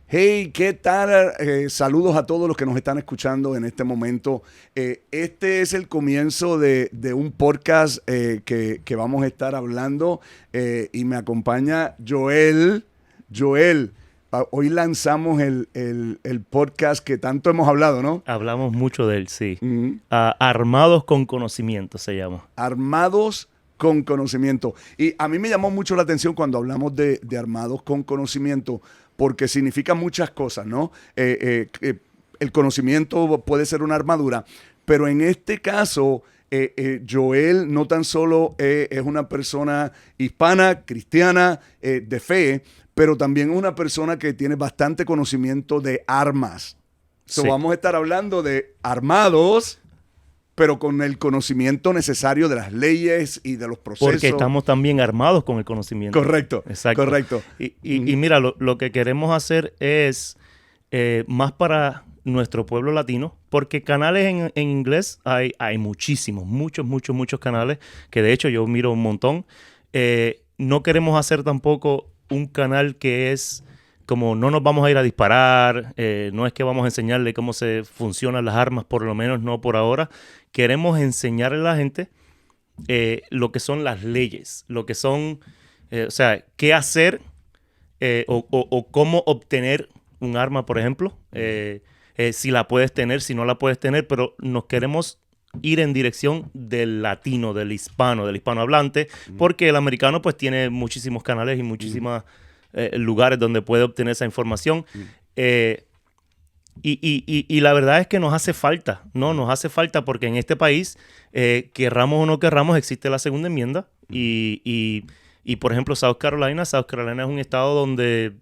Hey, ¿qué tal? Saludos a todos los que nos están escuchando en este momento. Este es el comienzo de un podcast que vamos a estar hablando y me acompaña Joel. Joel, hoy lanzamos el podcast que tanto hemos hablado, ¿no? Hablamos mucho de él, sí. Mm. Armados con conocimiento se llama. Armados con conocimiento. Y a mí me llamó mucho la atención cuando hablamos de armados con conocimiento, porque significa muchas cosas, ¿no? El conocimiento puede ser una armadura, pero en este caso, Joel no tan solo es una persona hispana, cristiana, de fe, pero también es una persona que tiene bastante conocimiento de armas. So, Sí. vamos a estar hablando de armados, pero con el conocimiento necesario de las leyes y de los procesos. Porque estamos también armados con el conocimiento. Correcto, Exacto. correcto. Y mira, lo que queremos hacer es más para nuestro pueblo latino, porque canales en inglés hay muchísimos, muchos canales, que de hecho yo miro un montón. No queremos hacer tampoco un canal que es como no nos vamos a ir a disparar, no es que vamos a enseñarle cómo se funcionan las armas, por lo menos no por ahora. Queremos enseñarle a la gente lo que son las leyes, lo que son, o sea, qué hacer o cómo obtener un arma, por ejemplo, si la puedes tener, si no la puedes tener, pero nos queremos ir en dirección del latino, del hispanohablante, porque el americano pues tiene muchísimos canales y muchísimos lugares donde puede obtener esa información. Y la verdad es que nos hace falta, ¿no? Nos hace falta porque en este país, querramos o no querramos, existe la segunda enmienda. Y por ejemplo, South Carolina es un estado donde,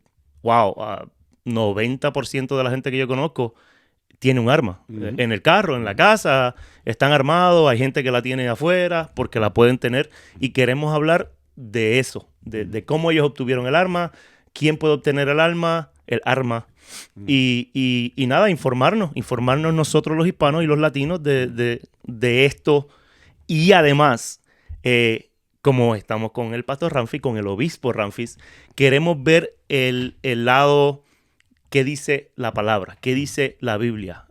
wow, 90% de la gente que yo conozco tiene un arma. En el carro, en la casa, están armados, hay gente que la tiene afuera porque la pueden tener. Y queremos hablar de eso, de cómo ellos obtuvieron el arma, quién puede obtener el arma. Y nada, informarnos nosotros los hispanos y los latinos de esto. Y además, como estamos con el pastor Ramfis, con el obispo Ramfis, queremos ver el lado que dice la palabra, que dice la Biblia.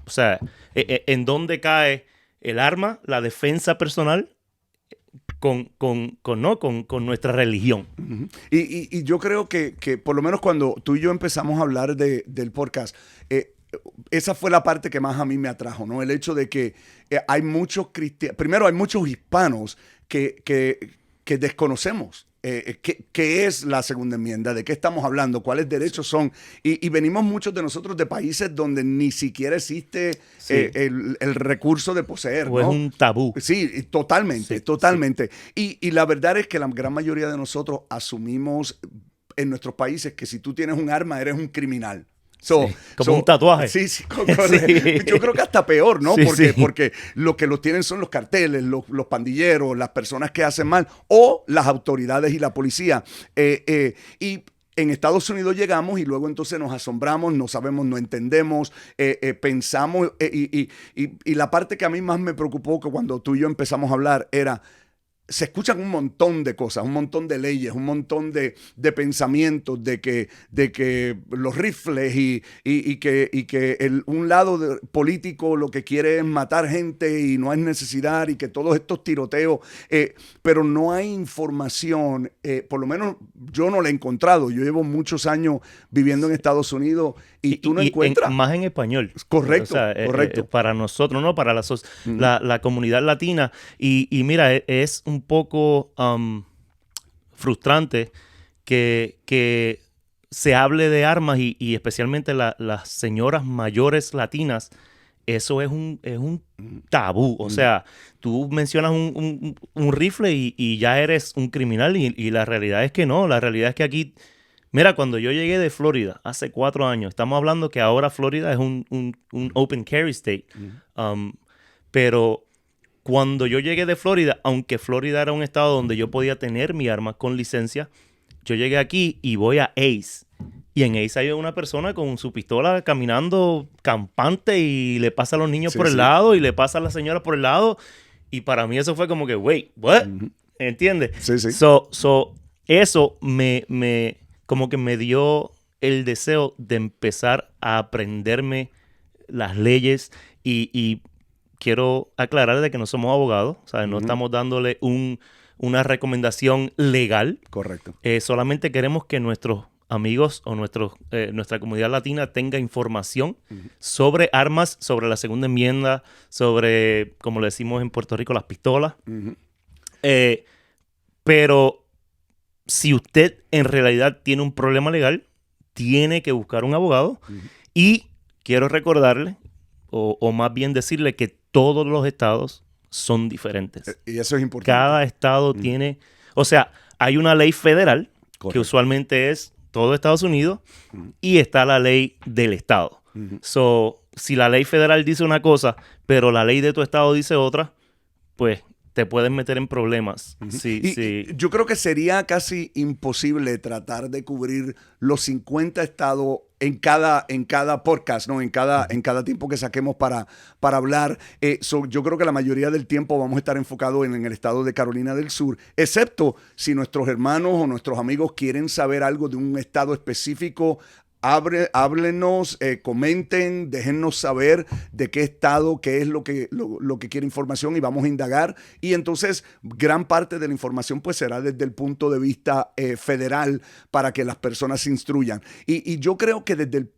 O sea, en dónde cae el arma, la defensa personal, con nuestra religión. Uh-huh. Y yo creo que por lo menos cuando tú y yo empezamos a hablar del podcast, esa fue la parte que más a mí me atrajo, ¿no? El hecho de que hay muchos cristianos, primero hay muchos hispanos que desconocemos. ¿Qué es la segunda enmienda? ¿De qué estamos hablando? ¿Cuáles derechos son? Y venimos muchos de nosotros de países donde ni siquiera existe el recurso de poseer, O es ¿no? un tabú. Sí, totalmente, Sí, totalmente. Y la verdad es que la gran mayoría de nosotros asumimos en nuestros países que si tú tienes un arma eres un criminal. Sí, como un tatuaje. Sí, sí, correcto. Sí. Yo creo que hasta peor, ¿no? Sí, porque, sí. porque lo que los tienen son los carteles, los pandilleros, las personas que hacen mal o las autoridades y la policía. Y en Estados Unidos llegamos y luego entonces nos asombramos, no sabemos, no entendemos, pensamos. Y la parte que a mí más me preocupó que cuando tú y yo empezamos a hablar era: se escuchan un montón de cosas, un montón de leyes, un montón de pensamientos de que los rifles y que un lado político lo que quiere es matar gente y no hay necesidad y que todos estos tiroteos, pero no hay información, por lo menos yo no la he encontrado. Yo llevo muchos años viviendo en Estados Unidos y tú no encuentras. Más en español. Correcto, O sea, correcto. para nosotros, ¿no? Para la comunidad latina. Y mira, es un poco frustrante que se hable de armas y especialmente las señoras mayores latinas. Eso es un tabú. O sea, tú mencionas un rifle y ya eres un criminal y la realidad es que no. La realidad es que aquí... Mira, cuando yo llegué de Florida hace 4 años, estamos hablando que ahora Florida es un open carry state. Pero cuando yo llegué de Florida, aunque Florida era un estado donde yo podía tener mi arma con licencia, yo llegué aquí y voy a Ace. Y en Ace hay una persona con su pistola caminando campante y le pasa a los niños por el lado y le pasa a la señora por el lado. Y para mí eso fue como que, wait, what? ¿Entiendes? Sí, sí. Eso como que me dio el deseo de empezar a aprenderme las leyes y quiero aclarar de que no somos abogados, ¿sabes? No estamos dándole una recomendación legal. Correcto. Solamente queremos que nuestros amigos o nuestra comunidad latina tenga información sobre armas, sobre la segunda enmienda, sobre, como le decimos en Puerto Rico, las pistolas. Pero si usted en realidad tiene un problema legal, tiene que buscar un abogado. Y quiero recordarle, o más bien decirle que todos los estados son diferentes. Y eso es importante. Cada estado tiene... O sea, hay una ley federal, que usualmente es todo Estados Unidos, y está la ley del estado. So, si la ley federal dice una cosa, pero la ley de tu estado dice otra, pues te pueden meter en problemas. Sí. Yo creo que sería casi imposible tratar de cubrir los 50 estados en cada podcast, ¿no? En cada tiempo que saquemos para hablar. Yo creo que la mayoría del tiempo vamos a estar enfocados en el estado de Carolina del Sur, excepto si nuestros hermanos o nuestros amigos quieren saber algo de un estado específico. Háblenos, comenten, déjennos saber de qué estado, qué es lo que quiere información y vamos a indagar. Y entonces gran parte de la información pues será desde el punto de vista federal para que las personas se instruyan. Y yo creo que desde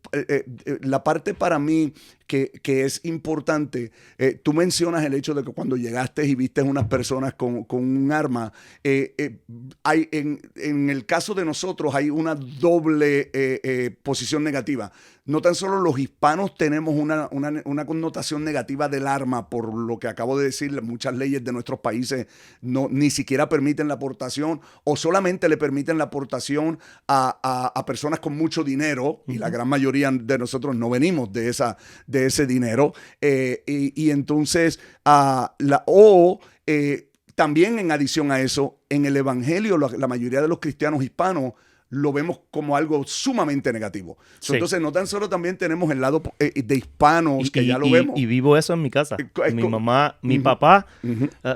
la parte para mí que es importante, tú mencionas el hecho de que cuando llegaste y viste unas personas con un arma, hay en el caso de nosotros hay una doble posición negativa. No tan solo los hispanos tenemos una connotación negativa del arma, por lo que acabo de decir, muchas leyes de nuestros países ni siquiera permiten la aportación o solamente le permiten la aportación a personas con mucho dinero, y la gran mayoría de nosotros no venimos de ese dinero. Y entonces, también en adición a eso, en el evangelio, la mayoría de los cristianos hispanos lo vemos como algo sumamente negativo. Sí. Entonces, no tan solo también tenemos el lado de hispanos, que ya lo vemos. Y vivo eso en mi casa. Mi mamá, mi papá,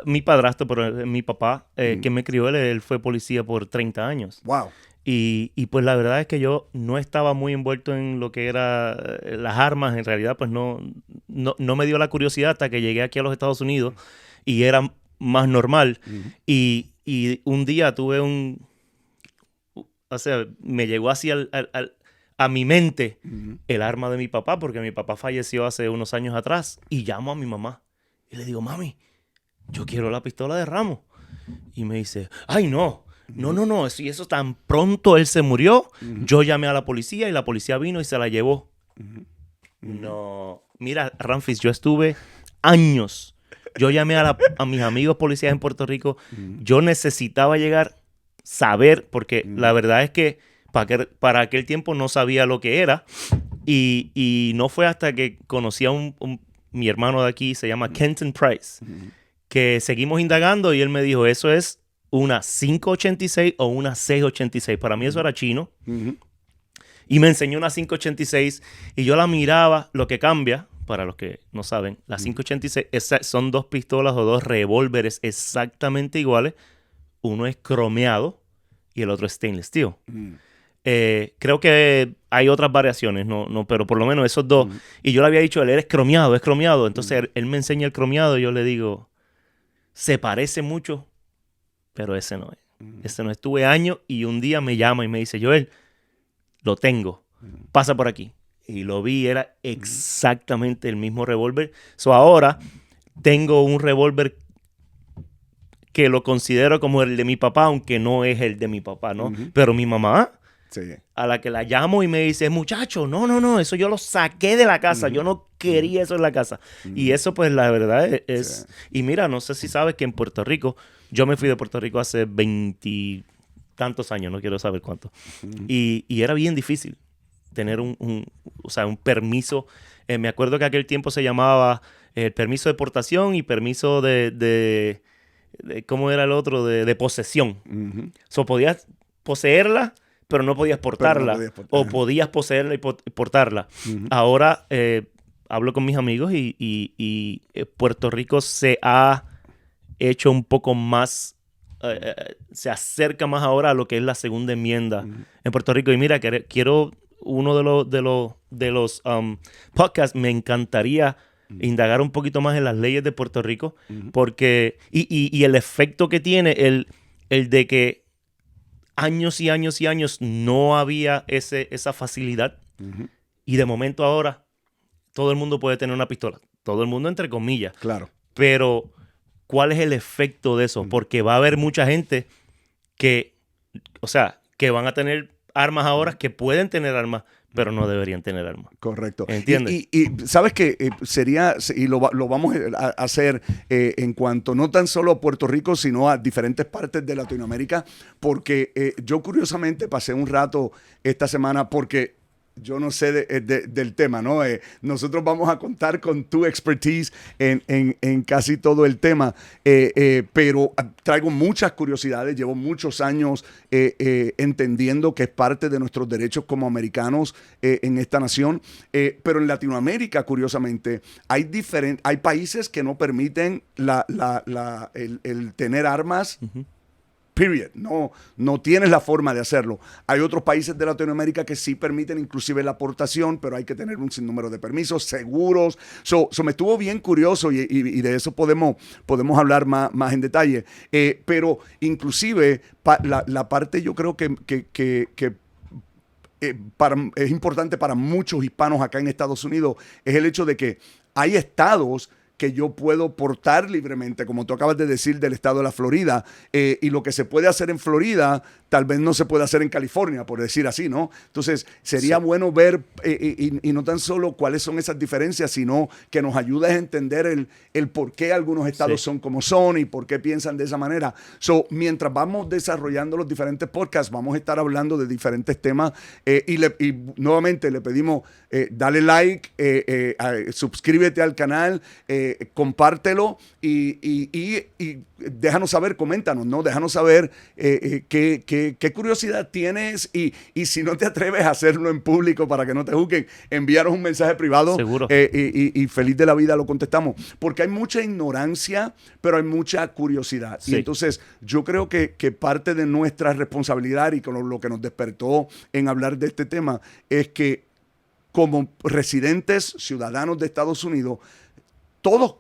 mi padrastro, pero mi papá, que me crió, él fue policía por 30 años. Wow. Y pues la verdad es que yo no estaba muy envuelto en lo que era las armas. En realidad, pues no me dio la curiosidad hasta que llegué aquí a los Estados Unidos y era más normal. Y un día tuve o sea, me llegó así a mi mente el arma de mi papá, porque mi papá falleció hace unos años atrás, y llamo a mi mamá y le digo, mami, yo quiero la pistola de Ramos. Y me dice, ay, no, si eso tan pronto él se murió, yo llamé a la policía y la policía vino y se la llevó. No, mira, Ramfis, yo estuve años, yo llamé a mis amigos policías en Puerto Rico, yo necesitaba saber, porque la verdad es que para aquel tiempo no sabía lo que era, y no fue hasta que conocí a mi hermano de aquí, se llama Kenton Price, que seguimos indagando y él me dijo, eso es una 586 o una 686. Para mí eso era chino. Y me enseñó una 586 y yo la miraba. Lo que cambia, para los que no saben, la 586 son dos pistolas o dos revólveres exactamente iguales. Uno es cromeado y el otro es stainless steel. Creo que hay otras variaciones, pero por lo menos esos dos. Y yo le había dicho, él es cromeado. Entonces él me enseña el cromeado y yo le digo, se parece mucho, pero ese no es. Ese no es. Estuve años y un día me llama y me dice, Joel, lo tengo. Pasa por aquí. Y lo vi, era exactamente el mismo revólver. Ahora tengo un revólver que lo considero como el de mi papá, aunque no es el de mi papá, ¿no? Pero mi mamá, a la que la llamo y me dice, muchacho, no, eso yo lo saqué de la casa, yo no quería eso en la casa. Y eso, pues, la verdad es... Y mira, no sé si sabes que en Puerto Rico, yo me fui de Puerto Rico hace 20 tantos años, no quiero saber cuánto. Y era bien difícil tener un permiso. Me acuerdo que aquel tiempo se llamaba permiso de portación y permiso de ¿cómo era el otro? De posesión. Podías poseerla, pero no podías portarla. O podías poseerla y portarla. Ahora hablo con mis amigos y Puerto Rico se ha hecho un poco más, se acerca más ahora a lo que es la segunda enmienda en Puerto Rico. Y mira, quiero uno de los podcasts, me encantaría indagar un poquito más en las leyes de Puerto Rico, porque y el efecto que tiene el de que años y años y años no había esa facilidad, y de momento ahora todo el mundo puede tener una pistola. Todo el mundo entre comillas. Claro. Pero ¿cuál es el efecto de eso? Porque va a haber mucha gente que van a tener armas ahora, que pueden tener armas, pero no deberían tener armas. Correcto. ¿Entiendes? Y sabes que sería, y lo vamos a hacer en cuanto no tan solo a Puerto Rico, sino a diferentes partes de Latinoamérica, porque yo curiosamente pasé un rato esta semana porque yo no sé del tema, ¿no? Nosotros vamos a contar con tu expertise en casi todo el tema, pero traigo muchas curiosidades, llevo muchos años entendiendo que es parte de nuestros derechos como americanos en esta nación, pero en Latinoamérica, curiosamente, hay países que no permiten el tener armas. Period. No tienes la forma de hacerlo. Hay otros países de Latinoamérica que sí permiten inclusive la aportación, pero hay que tener un sinnúmero de permisos, seguros. Me estuvo bien curioso y de eso podemos hablar más en detalle. Pero inclusive la parte yo creo que es importante para muchos hispanos acá en Estados Unidos es el hecho de que hay estados que yo puedo portar libremente, como tú acabas de decir, del estado de la Florida, y lo que se puede hacer en Florida tal vez no se puede hacer en California, por decir así, ¿no? Entonces, sería bueno ver, y no tan solo cuáles son esas diferencias, sino que nos ayude a entender el por qué algunos estados son como son y por qué piensan de esa manera. Mientras vamos desarrollando los diferentes podcasts, vamos a estar hablando de diferentes temas, y nuevamente le pedimos, dale like, suscríbete al canal, compártelo y déjanos saber, coméntanos, ¿no? Déjanos saber qué curiosidad tienes y si no te atreves a hacerlo en público para que no te juzguen, envíanos un mensaje privado. Seguro. Y feliz de la vida lo contestamos. Porque hay mucha ignorancia, pero hay mucha curiosidad. Sí. Y entonces yo creo que parte de nuestra responsabilidad y con lo que nos despertó en hablar de este tema es que como residentes, ciudadanos de Estados Unidos, todos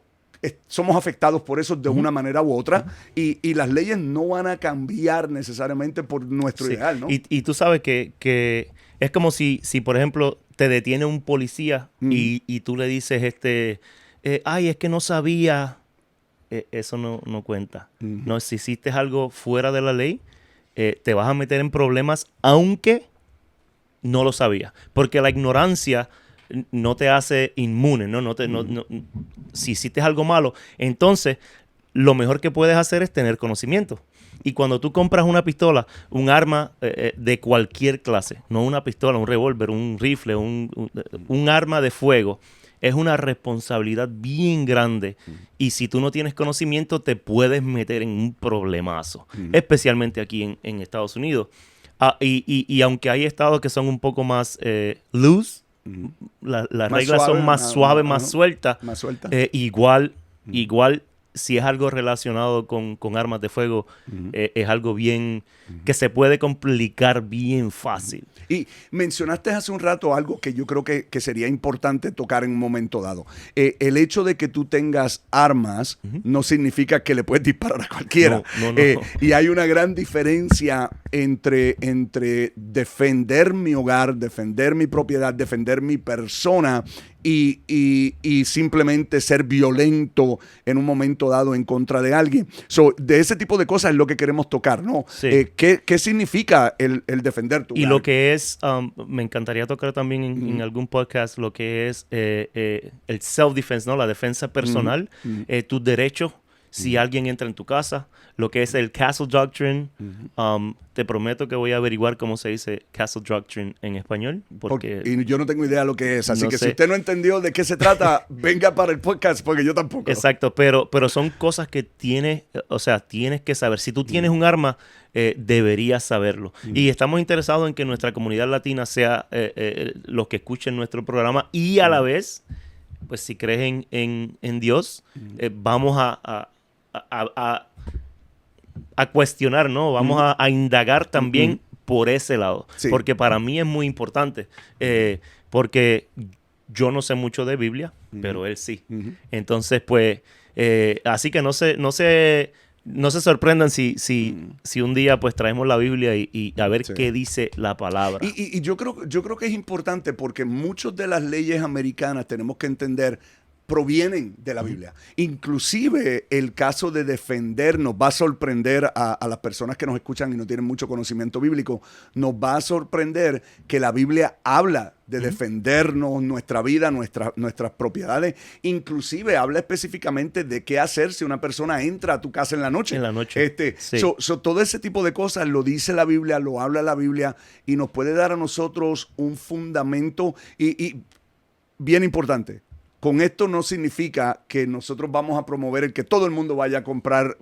somos afectados por eso de una manera u otra, y las leyes no van a cambiar necesariamente por nuestro ideal, ¿no? Y tú sabes que es como si por ejemplo, te detiene un policía y tú le dices, ay, es que no sabía. Eso no cuenta. No, si hiciste algo fuera de la ley, te vas a meter en problemas aunque no lo sabías. Porque la ignorancia no te hace inmune, ¿no? Si hiciste algo malo, entonces lo mejor que puedes hacer es tener conocimiento. Y cuando tú compras una pistola, un arma de cualquier clase, no una pistola, un revólver, un rifle, un arma de fuego, es una responsabilidad bien grande. Y si tú no tienes conocimiento, te puedes meter en un problemazo, especialmente aquí en Estados Unidos. Y aunque hay estados que son un poco más loose, las reglas son más suaves, más sueltas. Más sueltas. Igual, si es algo relacionado con armas de fuego, es algo bien que se puede complicar bien fácil. Y mencionaste hace un rato algo que yo creo que sería importante tocar en un momento dado. El hecho de que tú tengas armas no significa que le puedes disparar a cualquiera. No. Y hay una gran diferencia entre defender mi hogar, defender mi propiedad, defender mi persona y simplemente ser violento en un momento dado en contra de alguien. De ese tipo de cosas es lo que queremos tocar, ¿no? Sí. ¿Qué significa el defender tu hogar? Y lo que es, me encantaría tocar también en algún podcast lo que es el self-defense, ¿no? La defensa personal, tus derechos. Si alguien entra en tu casa, lo que es el Castle Doctrine, te prometo que voy a averiguar cómo se dice Castle Doctrine en español. Y yo no tengo idea de lo que es, así no que sé. si usted no entendió de qué se trata, venga para el podcast, porque yo tampoco. Exacto, pero son cosas que tienes que saber. Si tú tienes un arma, deberías saberlo. Y estamos interesados en que nuestra comunidad latina sea los que escuchen nuestro programa y a la vez, pues si crees en Dios, vamos a cuestionar, ¿no? Vamos a indagar también por ese lado. Sí. Porque para mí es muy importante. Porque yo no sé mucho de Biblia, pero él sí. Entonces, pues, así que no se sorprendan si un día pues traemos la Biblia y a ver qué dice la palabra. Y yo creo que es importante porque muchas de las leyes americanas tenemos que entender provienen de la Biblia. Inclusive el caso de defendernos va a sorprender a las personas que nos escuchan y no tienen mucho conocimiento bíblico. Nos va a sorprender que la Biblia habla de defendernos, nuestra vida, nuestras propiedades. Inclusive habla específicamente de qué hacer si una persona entra a tu casa en la noche. En la noche. Sí. Todo ese tipo de cosas lo dice la Biblia, lo habla la Biblia y nos puede dar a nosotros un fundamento y bien importante. Con esto no significa que nosotros vamos a promover el que todo el mundo vaya a comprar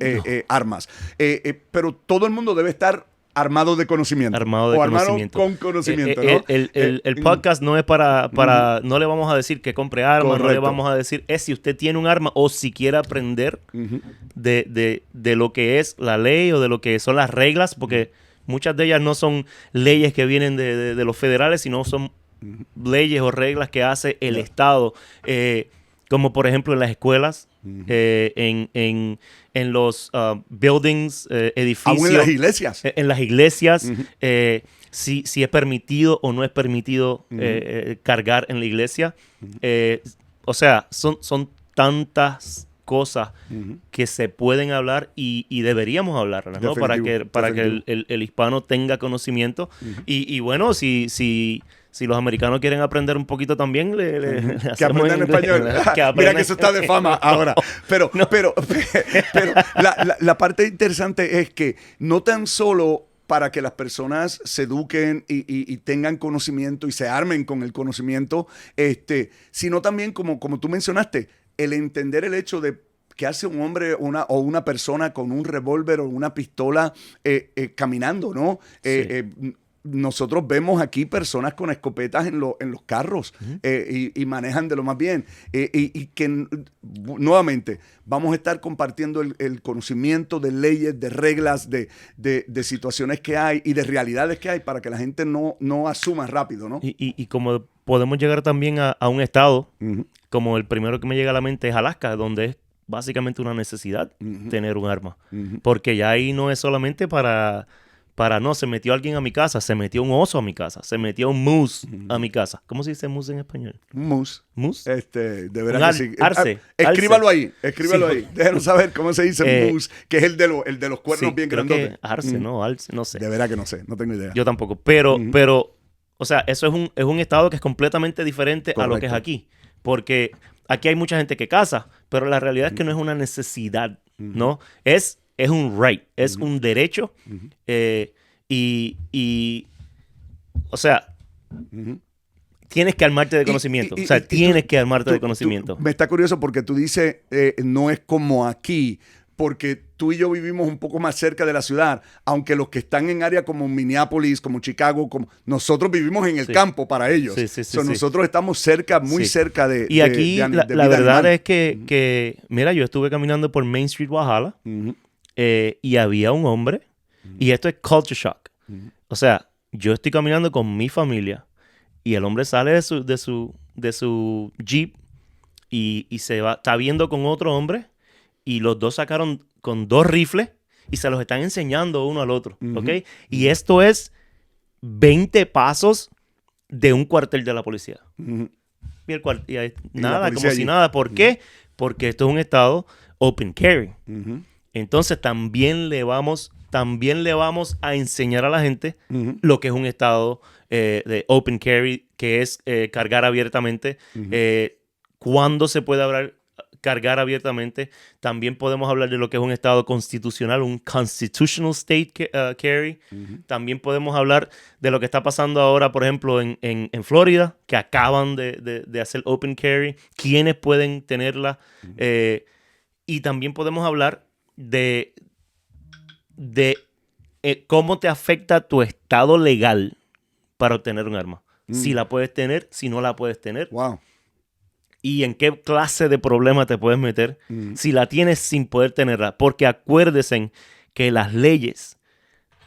armas. Pero todo el mundo debe estar armado de conocimiento. Armado con conocimiento, ¿no? El podcast no es para no le vamos a decir que compre armas, correcto. No le vamos a decir, es si usted tiene un arma o si quiere aprender de lo que es la ley o de lo que son las reglas, porque muchas de ellas no son leyes que vienen de los federales, sino son leyes o reglas que hace el Estado, como por ejemplo en las escuelas, en los buildings, edificios. Aún en las iglesias. En las iglesias, si es permitido o no es permitido cargar en la iglesia. O sea, son tantas cosas que se pueden hablar y deberíamos hablarlas, ¿no? Para que el hispano tenga conocimiento. Y bueno, si los americanos quieren aprender un poquito también, que aprendan español. Mira que eso está de fama ahora. Pero la parte interesante es que no tan solo para que las personas se eduquen y tengan conocimiento y se armen con el conocimiento, sino también, como tú mencionaste, el entender el hecho de qué hace un hombre o una persona con un revólver o una pistola caminando, ¿no? Sí. Nosotros vemos aquí personas con escopetas en los carros y manejan de lo más bien. Y que nuevamente vamos a estar compartiendo el conocimiento de leyes, de reglas, de situaciones que hay y de realidades que hay para que la gente no asuma rápido, ¿no? Y como podemos llegar también a un estado, como el primero que me llega a la mente es Alaska, donde es básicamente una necesidad tener un arma. Porque ya ahí no es solamente para no, se metió alguien a mi casa, se metió un oso a mi casa, se metió un moose a mi casa. ¿Cómo se dice moose en español? Moose. ¿Moose? De verdad que sí. Arce. Escríbalo ahí. Déjenos saber cómo se dice moose, que es el de los cuernos bien grandotes. Arce, ¿no? Arce, no sé. De verdad que no sé, no tengo idea. Yo tampoco. Pero, o sea, eso es un estado que es completamente diferente a lo que es aquí. Porque aquí hay mucha gente que caza, pero la realidad es que no es una necesidad, ¿no? Es un right, es un derecho. O sea, tienes que armarte de conocimiento. Tienes que armarte de conocimiento. Me está curioso porque tú dices, no es como aquí, porque tú y yo vivimos un poco más cerca de la ciudad, aunque los que están en áreas como Minneapolis, como Chicago, nosotros vivimos en el campo para ellos. Nosotros estamos cerca, muy cerca de y aquí la verdad es que, mira, yo estuve caminando por Main Street, Walhalla, y había un hombre, y esto es culture shock. O sea, yo estoy caminando con mi familia, y el hombre sale de su Jeep, y se va, está viendo con otro hombre, y los dos sacaron con 2 rifles y se los están enseñando uno al otro, ¿ok? Y esto es 20 pasos de un cuartel de la policía. Y nada, como si nada. ¿Por qué? Porque esto es un estado open carry. Entonces también le vamos a enseñar a la gente lo que es un estado de open carry, que es cargar abiertamente. ¿Cuándo se puede cargar abiertamente? También podemos hablar de lo que es un estado constitucional, un constitutional state carry. También podemos hablar de lo que está pasando ahora, por ejemplo, en Florida, que acaban de hacer open carry, quiénes pueden tenerla. Y también podemos hablar de cómo te afecta tu estado legal para obtener un arma. Si la puedes tener, si no la puedes tener. Wow. Y en qué clase de problema te puedes meter si la tienes sin poder tenerla. Porque acuérdense que las leyes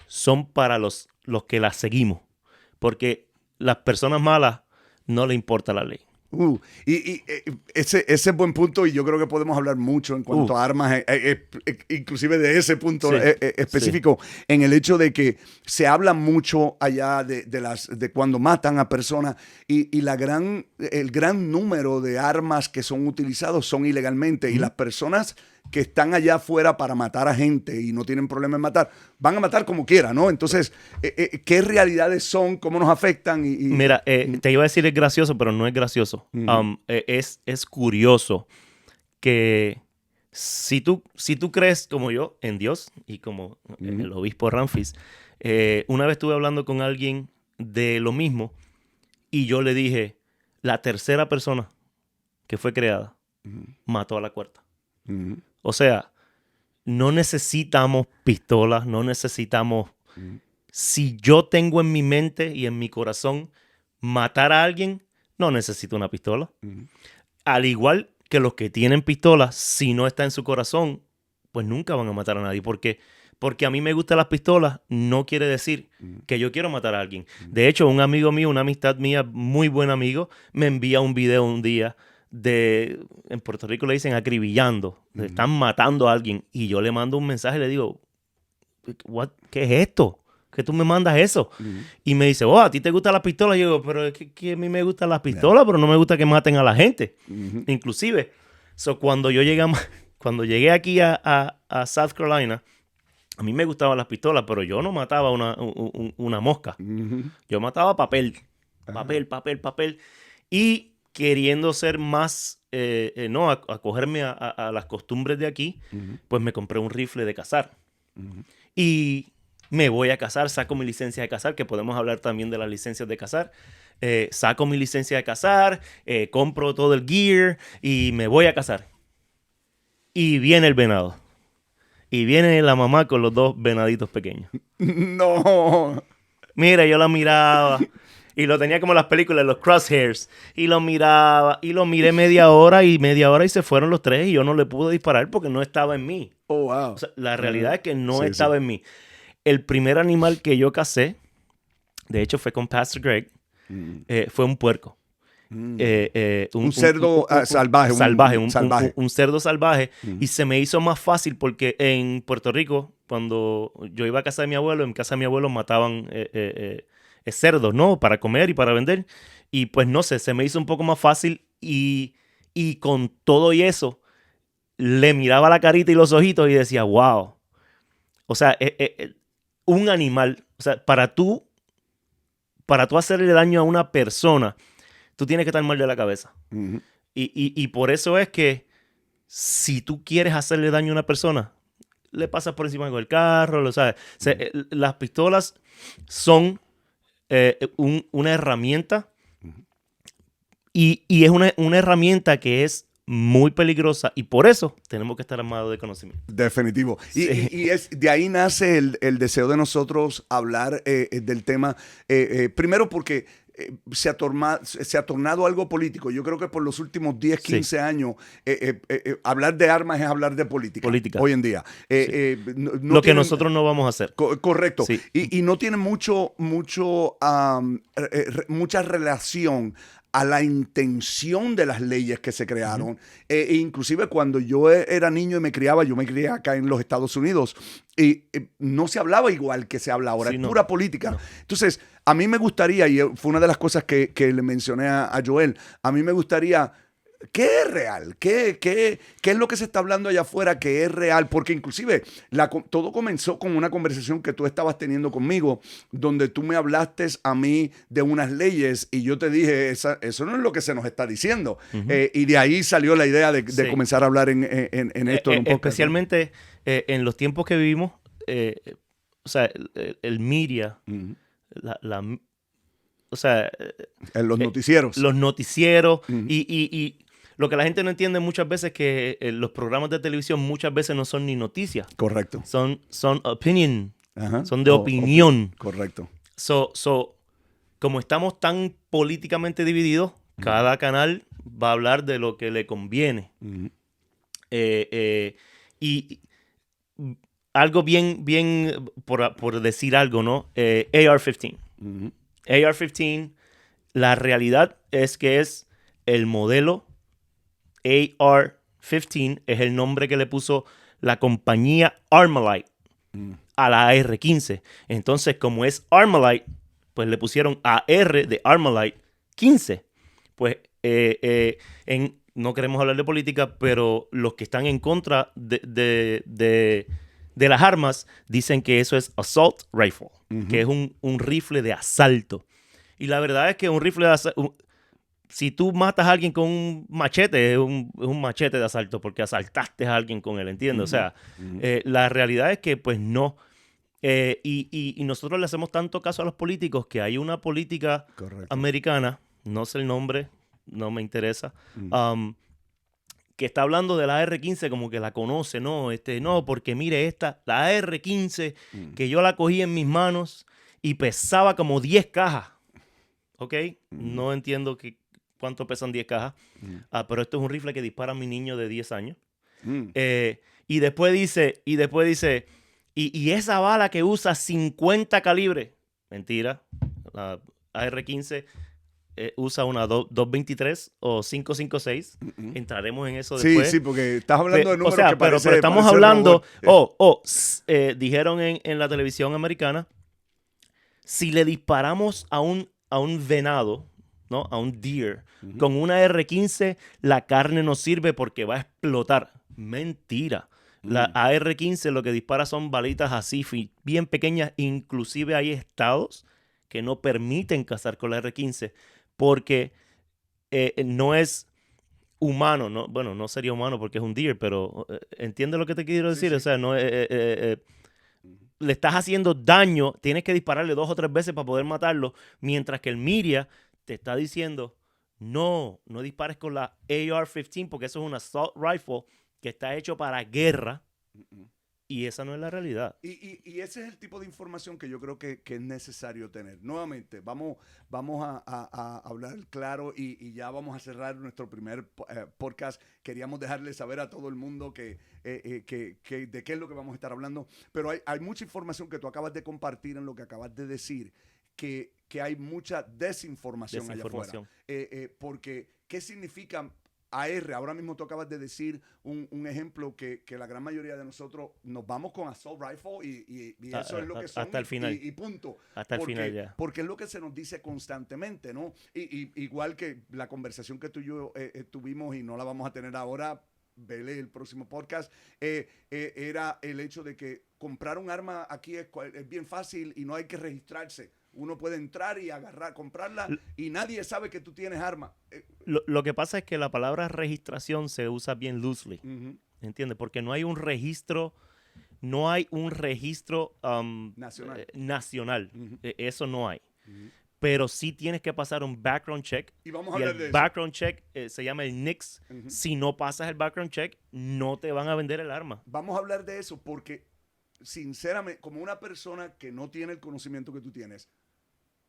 son para los los que las seguimos. Porque las personas malas no le importa la ley. Ese es buen punto y yo creo que podemos hablar mucho en cuanto a armas, inclusive de ese punto específico, en el hecho de que se habla mucho allá de cuando matan a personas y el gran número de armas que son utilizados son ilegalmente y las personas que están allá afuera para matar a gente y no tienen problema en matar, van a matar como quieran, ¿no? Entonces, ¿qué realidades son? ¿Cómo nos afectan? Mira, te iba a decir es gracioso, pero no es gracioso. Es curioso que si tú crees como yo en Dios y como el obispo Ramfis, una vez estuve hablando con alguien de lo mismo y yo le dije, la tercera persona que fue creada mató a la cuarta. O sea, no necesitamos pistolas, no necesitamos... Si yo tengo en mi mente y en mi corazón matar a alguien, no necesito una pistola. Al igual que los que tienen pistolas, si no está en su corazón, pues nunca van a matar a nadie. Porque a mí me gustan las pistolas, no quiere decir que yo quiero matar a alguien. De hecho, un amigo mío, una amistad mía, muy buen amigo, me envía un video un día en Puerto Rico le dicen acribillando, están matando a alguien y yo le mando un mensaje y le digo, ¿qué es esto? ¿Que tú me mandas eso? Y me dice, ¿a ti te gustan las pistolas? Y yo digo, pero es que a mí me gustan las pistolas, pero no me gusta que maten a la gente. Inclusive, cuando llegué aquí a South Carolina, a mí me gustaban las pistolas, pero yo no mataba una mosca. Yo mataba papel. Y queriendo ser más, acogerme a las costumbres de aquí, pues me compré un rifle de cazar. Y me voy a cazar, saco mi licencia de cazar, que podemos hablar también de las licencias de cazar. Saco mi licencia de cazar, compro todo el gear y me voy a cazar. Y viene el venado. Y viene la mamá con los dos venaditos pequeños. No. Mira, yo la miraba... Y lo tenía como en las películas, los crosshairs. Y lo miraba. Y lo miré media hora y se fueron los tres. Y yo no le pude disparar porque no estaba en mí. Oh, wow. O sea, la realidad es que no estaba en mí. El primer animal que yo cacé, de hecho fue con Pastor Greg, fue un puerco. Un cerdo salvaje. Salvaje. Un cerdo salvaje. Y se me hizo más fácil porque en Puerto Rico, cuando yo iba a casa de mi abuelo, en casa de mi abuelo mataban... cerdos, ¿no? Para comer y para vender. Y pues no sé, se me hizo un poco más fácil y con todo y eso, le miraba la carita y los ojitos y decía, wow. O sea, un animal, o sea, para tú hacerle daño a una persona, tú tienes que estar mal de la cabeza. Y por eso es que si tú quieres hacerle daño a una persona, le pasas por encima con el carro, lo sabes. O sea, las pistolas son... una herramienta y es una herramienta que es muy peligrosa y por eso tenemos que estar armados de conocimiento. Definitivo. Sí. Y de ahí nace el deseo de nosotros hablar del tema, primero porque se ha tornado algo político. Yo creo que por los últimos 10, 15 años, hablar de armas es hablar de política. Hoy en día. Lo que nosotros no vamos a hacer. Correcto. Sí. Y no tiene mucha relación a la intención de las leyes que se crearon. Inclusive cuando yo era niño y me crié acá en los Estados Unidos, y no se hablaba igual que se habla ahora, es pura política. No. Entonces, a mí me gustaría, y fue una de las cosas que le mencioné a Joel, a mí me gustaría... ¿Qué es real? ¿Qué es lo que se está hablando allá afuera que es real? Porque inclusive todo comenzó con una conversación que tú estabas teniendo conmigo, donde tú me hablaste a mí de unas leyes y yo te dije, eso no es lo que se nos está diciendo. Y de ahí salió la idea de comenzar a hablar en esto. En un podcast, especialmente en los tiempos que vivimos, o sea, el media, o sea... en los noticieros. Los noticieros y lo que la gente no entiende muchas veces es que los programas de televisión muchas veces no son ni noticias. Correcto. Son opinion. Son de opinión. Correcto. Como estamos tan políticamente divididos, cada canal va a hablar de lo que le conviene. Y algo bien, por decir algo, ¿no? AR-15. Ujú. AR-15, la realidad es que es el modelo AR-15, es el nombre que le puso la compañía Armalite a la AR-15. Entonces, como es Armalite, pues le pusieron AR de Armalite 15. Pues no queremos hablar de política, pero los que están en contra de las armas dicen que eso es assault rifle, que es un rifle de asalto. Y la verdad es que un rifle de asalto, si tú matas a alguien con un machete, es un machete de asalto, porque asaltaste a alguien con él, ¿entiendes? O sea, la realidad es que pues no. Y nosotros le hacemos tanto caso a los políticos que hay una política Correcto. americana, no sé el nombre, no me interesa, que está hablando de la AR-15 como que la conoce, ¿no? No, porque mire la AR-15 que yo la cogí en mis manos y pesaba como 10 cajas, ¿ok? No entiendo cuánto pesan 10 cajas, pero esto es un rifle que dispara a mi niño de 10 años. Y después dice, y esa bala que usa 50 calibre, mentira, la AR-15 usa una 223 o 556. Entraremos en eso Sí, después. sí, porque estás hablando de números O sea, que pero parece estamos parece hablando, robot. dijeron en la televisión americana, si le disparamos a un venado, ¿no? A un deer, con una R-15, la carne no sirve porque va a explotar. Mentira. La AR-15 lo que dispara son balitas así, bien pequeñas. Inclusive hay estados que no permiten cazar con la R-15 porque no es humano, ¿no? Bueno, no sería humano porque es un deer, pero ¿entiendes lo que te quiero decir? Sí. O sea, no le estás haciendo daño, tienes que dispararle 2 o 3 veces para poder matarlo, mientras que el media te está diciendo, no dispares con la AR-15 porque eso es un assault rifle que está hecho para guerra y esa no es la realidad. Y ese es el tipo de información que yo creo que es necesario tener. Nuevamente, vamos a hablar claro y ya vamos a cerrar nuestro primer podcast. Queríamos dejarle saber a todo el mundo que de qué es lo que vamos a estar hablando. Pero hay mucha información que tú acabas de compartir en lo que acabas de decir, que hay mucha desinformación allá afuera. Porque, ¿qué significa AR? Ahora mismo tú acabas de decir un ejemplo que la gran mayoría de nosotros nos vamos con assault rifle y eso es lo que son hasta el final. y punto. Hasta el final ya. Porque es lo que se nos dice constantemente, ¿no? Igual que la conversación que tú y yo tuvimos y no la vamos a tener ahora, vele el próximo podcast, era el hecho de que comprar un arma aquí es bien fácil y no hay que registrarse. Uno puede entrar y agarrar, comprarla y nadie sabe que tú tienes arma. Lo que pasa es que la palabra registración se usa bien loosely, ¿entiendes? Porque no hay un registro nacional. Eso no hay. Pero sí tienes que pasar un background check. Y vamos a hablar de el eso. background check se llama el NICS. Si no pasas el background check, no te van a vender el arma. Vamos a hablar de eso porque, sinceramente, como una persona que no tiene el conocimiento que tú tienes,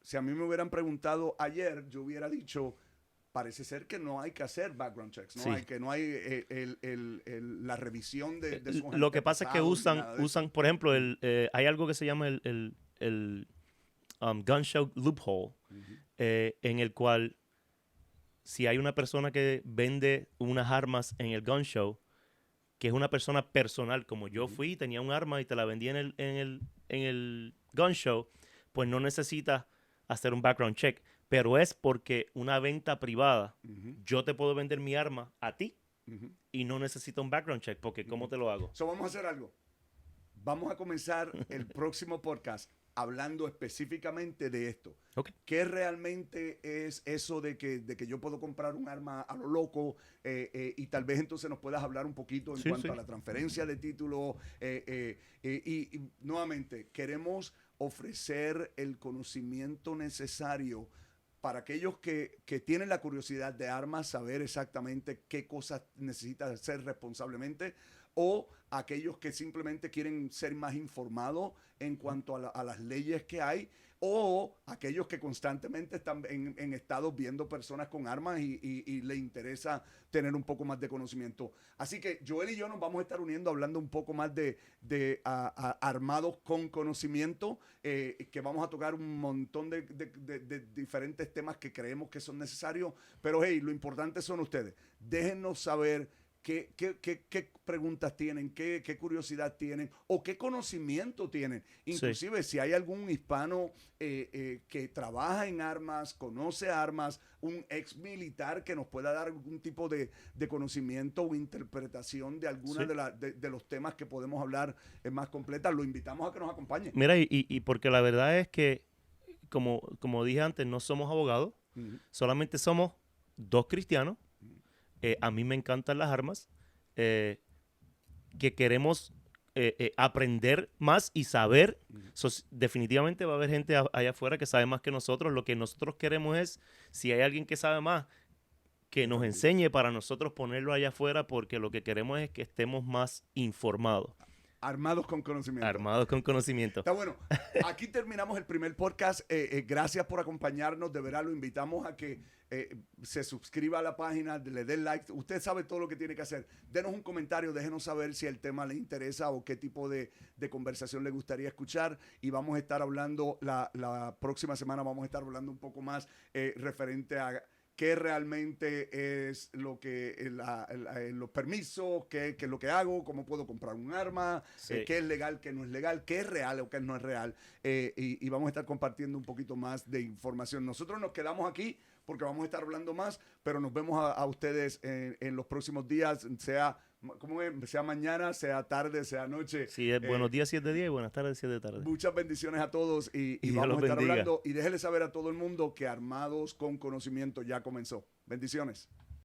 si a mí me hubieran preguntado ayer, yo hubiera dicho, parece ser que no hay que hacer background checks, ¿no? Sí. No hay la revisión de sus Lo que pasa es que usan por ejemplo, hay algo que se llama el gun show loophole, en el cual si hay una persona que vende unas armas en el gun show, que es una persona personal, como yo fui, tenía un arma y te la vendí en el gun show, pues no necesitas hacer un background check. Pero es porque una venta privada, yo te puedo vender mi arma a ti y no necesito un background check, porque ¿cómo te lo hago? Vamos a hacer algo. Vamos a comenzar el próximo podcast hablando específicamente de esto. Okay. ¿Qué realmente es eso de que yo puedo comprar un arma a lo loco? Y tal vez entonces nos puedas hablar un poquito en cuanto a la transferencia de título. Y nuevamente, queremos ofrecer el conocimiento necesario para aquellos que tienen la curiosidad de armas, saber exactamente qué cosas necesitan hacer responsablemente, o aquellos que simplemente quieren ser más informados en cuanto a las leyes que hay, o aquellos que constantemente están en estados viendo personas con armas y le interesa tener un poco más de conocimiento. Así que Joel y yo nos vamos a estar uniendo hablando un poco más de armados con conocimiento, que vamos a tocar un montón de diferentes temas que creemos que son necesarios, pero hey, lo importante son ustedes. Déjennos saber qué preguntas tienen, qué curiosidad tienen o qué conocimiento tienen. Inclusive si hay algún hispano que trabaja en armas, conoce armas, un ex militar que nos pueda dar algún tipo de conocimiento o interpretación de alguna de los temas que podemos hablar más completas, lo invitamos a que nos acompañe. Mira, y porque la verdad es que, como dije antes, no somos abogados, solamente somos dos cristianos. A mí me encantan las armas, que queremos aprender más y saber. Definitivamente va a haber gente allá afuera que sabe más que nosotros. Lo que nosotros queremos es, si hay alguien que sabe más, que nos enseñe para nosotros ponerlo allá afuera, porque lo que queremos es que estemos más informados. Armados con conocimiento. Armados con conocimiento. Está bueno. Aquí terminamos el primer podcast. Gracias por acompañarnos. De verdad, lo invitamos a que se suscriba a la página, le dé like. Usted sabe todo lo que tiene que hacer. Denos un comentario, déjenos saber si el tema le interesa o qué tipo de conversación le gustaría escuchar. Y vamos a estar hablando, la próxima semana vamos a estar hablando un poco más referente a qué realmente es lo que los permisos, qué es lo que hago, cómo puedo comprar un arma, qué es legal, qué no es legal, qué es real o qué no es real. Y vamos a estar compartiendo un poquito más de información. Nosotros nos quedamos aquí porque vamos a estar hablando más, pero nos vemos a ustedes en los próximos días, sea mañana, sea tarde, sea noche. Sí, buenos días si es de día y buenas tardes si es de tarde. Muchas bendiciones a todos y vamos a estar hablando. Y déjenle saber a todo el mundo que Armados con Conocimiento ya comenzó. Bendiciones.